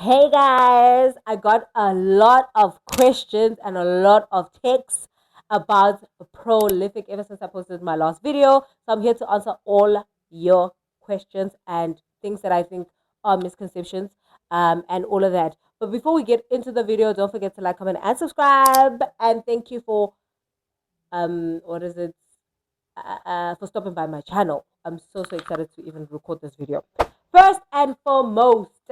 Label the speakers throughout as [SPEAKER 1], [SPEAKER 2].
[SPEAKER 1] Hey guys, I got a lot of questions and a lot of texts about prolific ever since I posted my last video. So I'm here to answer all your questions and things that I think are misconceptions and all of that. But before we get into the video, don't forget to like, comment, and subscribe. And thank you for what is it? For stopping by my channel. I'm so excited to even record this video. First and foremost,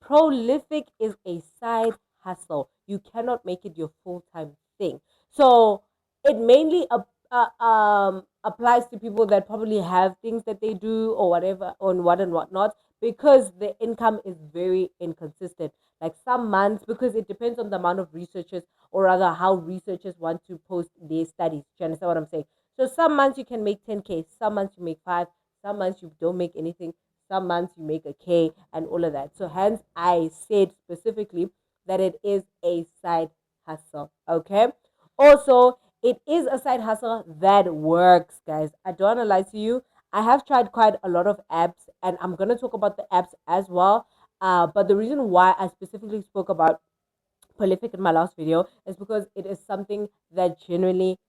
[SPEAKER 1] prolific is a side hustle. You cannot make it your full-time thing. So it mainly applies to people that probably have things that they do or whatever on what and whatnot, because the income is very inconsistent. Like some months, because it depends on the amount of researchers, or rather how researchers want to post their studies. Do you understand what I'm saying? So some months you can make 10K, some months you make five, some months you don't make anything, some months you make a K and all of that. So hence I said specifically that it is a side hustle. Okay. Also, it is a side hustle that works, guys. I don't want to lie to you. I have tried quite a lot of apps, and I'm gonna talk about the apps as well. But the reason why I specifically spoke about prolific in my last video is because it is something that genuinely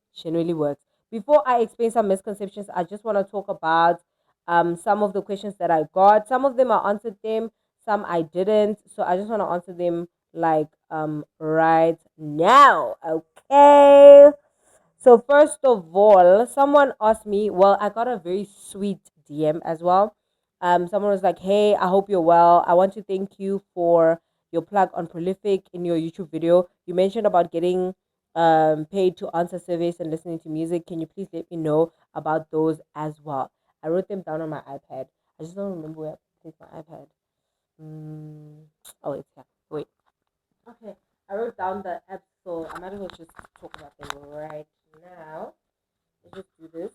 [SPEAKER 1] works. Before I explain some misconceptions, I just want to talk about some of the questions that I got. Some of them I answered them, some I didn't. So I just want to answer them like right now. Okay. So first of all, someone asked me, well, I got a very sweet DM as well. Someone was like, "Hey, I hope you're well. I want to thank you for your plug on Prolific in your YouTube video. You mentioned about getting paid to answer surveys and listening to music. Can you please let me know about those as well?" I wrote them down on my iPad. I just don't remember where I placed my iPad. Mm, oh, it's here. Wait. Okay, I wrote down the app, so I might as well just talk about them right now. Let's just do this.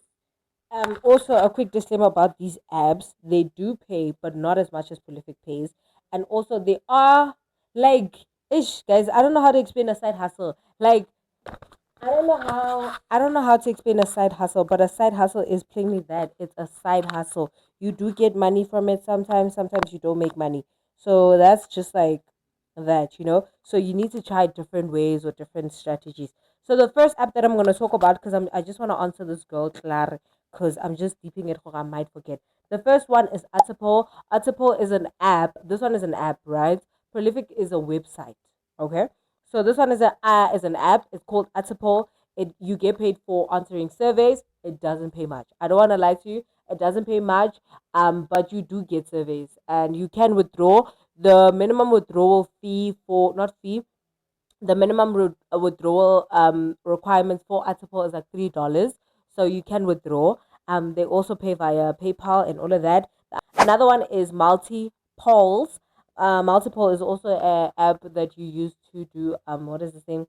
[SPEAKER 1] Also, a quick disclaimer about these apps. They do pay, but not as much as Prolific pays. And also, they are like, ish, guys. I don't know how to explain a side hustle. Like, I don't know how to explain a side hustle, but a side hustle is plainly that it's a side hustle. You do get money from it sometimes you don't make money. So that's just like that. So you need to try different ways or different strategies. So the first app that I'm gonna talk about, because I just want to answer this girl Clara, because I'm just deeping it, I might forget. The first one is Article. Article is an app. This one is an app, right? Prolific is a website. Okay. So this one is an app. It's called Atipol. You get paid for answering surveys. It doesn't pay much. I don't want to lie to you. It doesn't pay much. But you do get surveys, and you can withdraw. The minimum withdrawal fee for not fee. The minimum withdrawal requirements for Atipol is like $3, so you can withdraw. They also pay via PayPal and all of that. Another one is Multi-Polls. Multiple is also an app that you use to do what is the thing,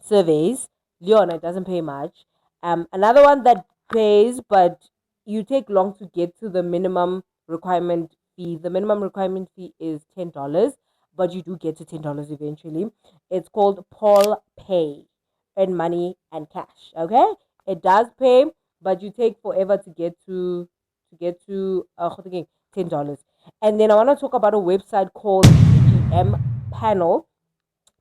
[SPEAKER 1] surveys. Leon, it doesn't pay much. Another one that pays, but you take long to get to the minimum requirement fee. The minimum requirement fee is $10, but you do get to $10 eventually. It's called Paul Pay, and money and cash. Okay, it does pay, but you take forever to get to $10. And then I want to talk about a website called TGM Panel.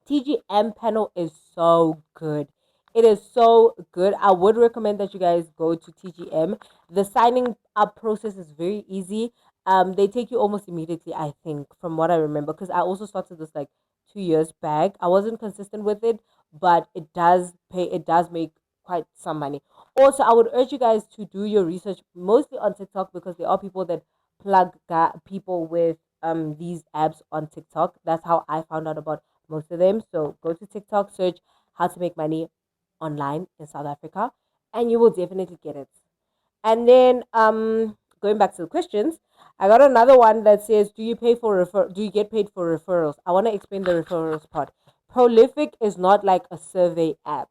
[SPEAKER 1] TGM Panel is so good. It is so good. I would recommend that you guys go to TGM. The signing up process is very easy. They take you almost immediately, I think, from what I remember, because I also started this like 2 years back. I wasn't consistent with it, but it does pay. It does make quite some money. Also, I would urge you guys to do your research mostly on TikTok, because there are people that plug people with these apps on TikTok. That's how I found out about most of them. So go to TikTok, search how to make money online in South Africa, and you will definitely get it. And then going back to the questions, I got another one that says, do you get paid for referrals? I want to explain the referrals part. Prolific is not like a survey app.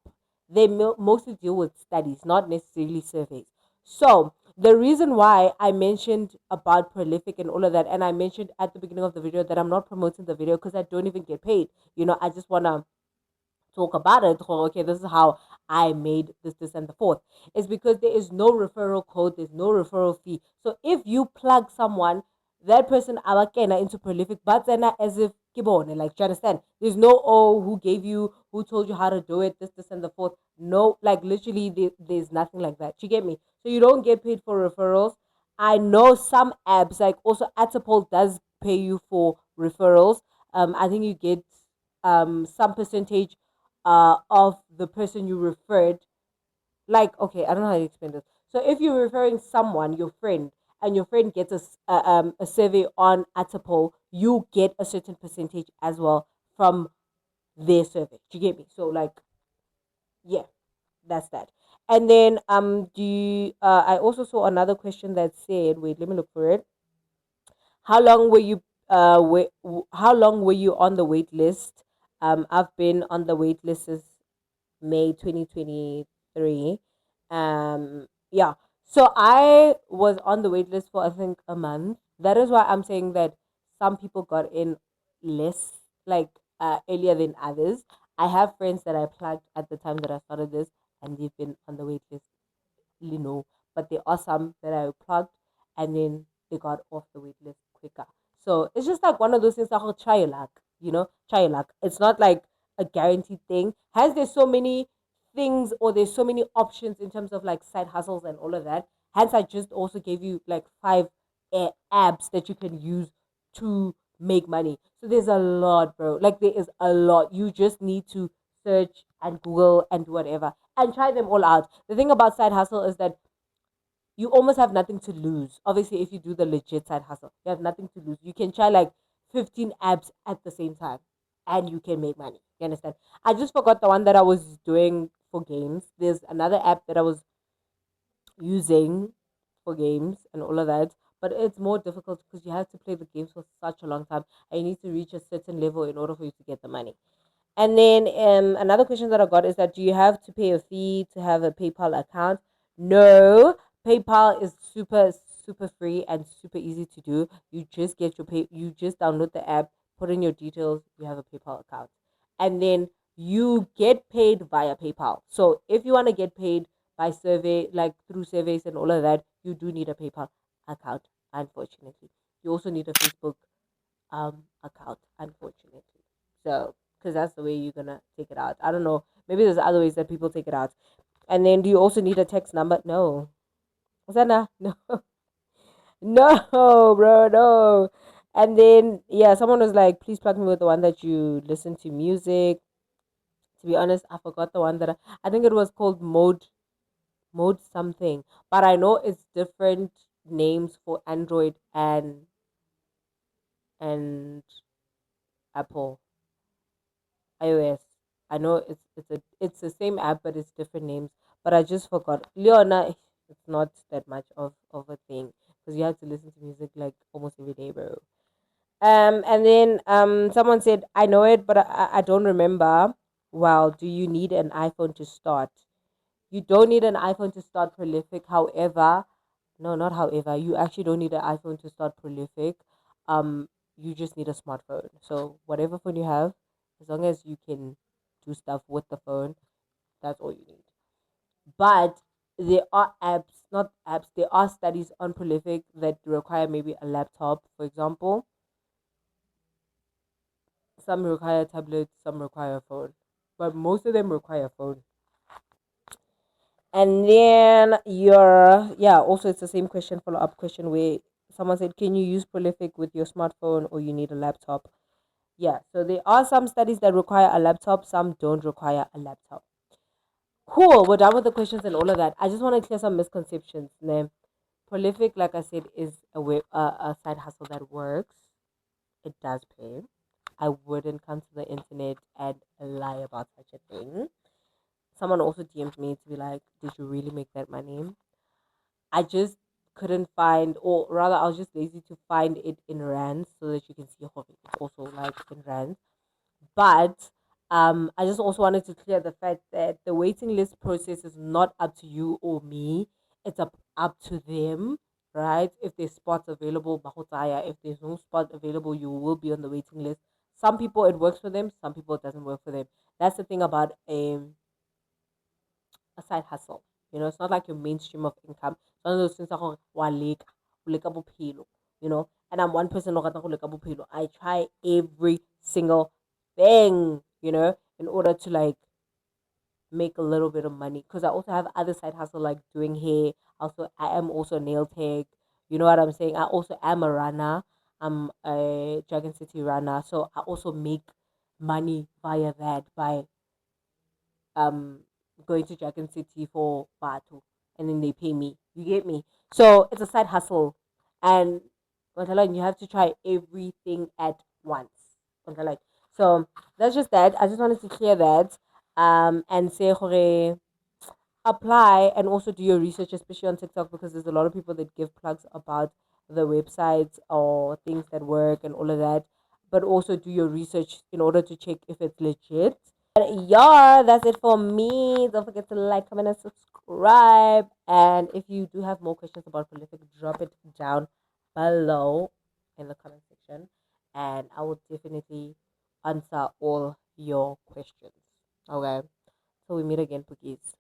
[SPEAKER 1] They mostly deal with studies, not necessarily surveys. So the reason why I mentioned about Prolific and all of that, and I mentioned at the beginning of the video that I'm not promoting the video because I don't even get paid. I just want to talk about it. Okay, this is how I made this, and the fourth. Is because there is no referral code, there's no referral fee. So if you plug someone, that person awakena into prolific, but then as if kibone, like, do you understand? There's no, oh, who gave you, who told you how to do it, this, and the fourth. No, like, literally, there's nothing like that. You get me? So you don't get paid for referrals. I know some apps, like also Atapol does pay you for referrals. I think you get some percentage of the person you referred. Like, okay, I don't know how to explain this. So if you're referring someone, your friend, and your friend gets a survey on Atapol, you get a certain percentage as well from their survey. Do you get me? So, like, yeah, that's that. And then do you, I also saw another question that said, wait, let me look for it. How long were you how long were you on the wait list? I've been on the wait list since May 2023. Yeah. So I was on the wait list for, I think, a month. That is why I'm saying that some people got in less, like, earlier than others. I have friends that I plugged at the time that I started this, and they've been on the wait list, know, but there are some that I plugged and then they got off the wait list quicker. So it's just like one of those things that, try your luck, try your luck. It's not like a guaranteed thing. Has there so many things, or there's so many options in terms of like side hustles and all of that. Hence, I just also gave you like five apps that you can use to make money. So there's a lot, bro. Like, there is a lot. You just need to search and Google and do whatever and try them all out. The thing about side hustle is that you almost have nothing to lose. Obviously, if you do the legit side hustle, you have nothing to lose. You can try like 15 apps at the same time and you can make money. You understand? I just forgot the one that I was doing for games. There's another app that I was using for games and all of that. But it's more difficult because you have to play the games for such a long time and you need to reach a certain level in order for you to get the money. And then another question that I got is that, do you have to pay a fee to have a PayPal account? No, PayPal is super free and super easy to do. You just download the app, put in your details, you have a PayPal account. And then you get paid via PayPal. So if you want to get paid by survey, like through surveys and all of that, you do need a PayPal account, unfortunately. You also need a Facebook account, unfortunately. So, because that's the way you're gonna take it out. I don't know. Maybe there's other ways that people take it out. And then, do you also need a text number? No. Is that not? No. No, bro, no. And then, yeah, someone was like, please plug me with the one that you listen to music. To be honest, I forgot the one that I think it was called Mode something. But I know it's different names for Android and Apple. iOS. I know it's the same app, but it's different names. But I just forgot. Leona, it's not that much of a thing because you have to listen to music like almost every day, bro. And then someone said, I know it, but I don't remember. Wow, do you need an iPhone to start? You don't need an iPhone to start prolific. However, no, not however, you actually don't need an iPhone to start prolific. You just need a smartphone. So whatever phone you have, as long as you can do stuff with the phone, that's all you need. But there are apps, not apps, there are studies on prolific that require maybe a laptop, for example. Some require tablets, some require a phone. But most of them require a phone. And then yeah, also it's the same question, follow up question where someone said, can you use Prolific with your smartphone or you need a laptop? Yeah, so there are some studies that require a laptop, some don't require a laptop. Cool, we're done with the questions and all of that. I just want to clear some misconceptions. Now, Prolific, like I said, is a side hustle that works. It does pay. I wouldn't come to the internet and lie about such a thing. Someone also DM'd me to be like, did you really make that money? I just couldn't find, or rather, I was just lazy to find it in rands so that you can see how it's also like in rands. But I just also wanted to clear the fact that the waiting list process is not up to you or me. It's up to them, right? If there's spots available, bahotaya. If there's no spot available, you will be on the waiting list. Some people it works for them, some people it doesn't work for them. That's the thing about a side hustle. It's not like your mainstream of income. It's one of those things like waleka, waleka bophelo. you know. And I'm one person. I try every single thing, you know, in order to like make a little bit of money. Because I also have other side hustle like doing hair. Also, I am also nail tech. You know what I'm saying? I also am a runner. I'm a Dragon City runner, so I also make money via that by um going to Dragon City for Batu, and then they pay me. You get me? So it's a side hustle, and you have to try everything at once. Like, so that's just that. I just wanted to clear that. And say hore, apply and also do your research, especially on TikTok, because there's a lot of people that give plugs about the websites or things that work and all of that. But also do your research in order to check if it's legit. And yeah, that's it for me. Don't forget to like, comment, and subscribe. And if you do have more questions about prolific, drop it down below in the comment section. And I will definitely answer all your questions. Okay. So we meet again, Pookies.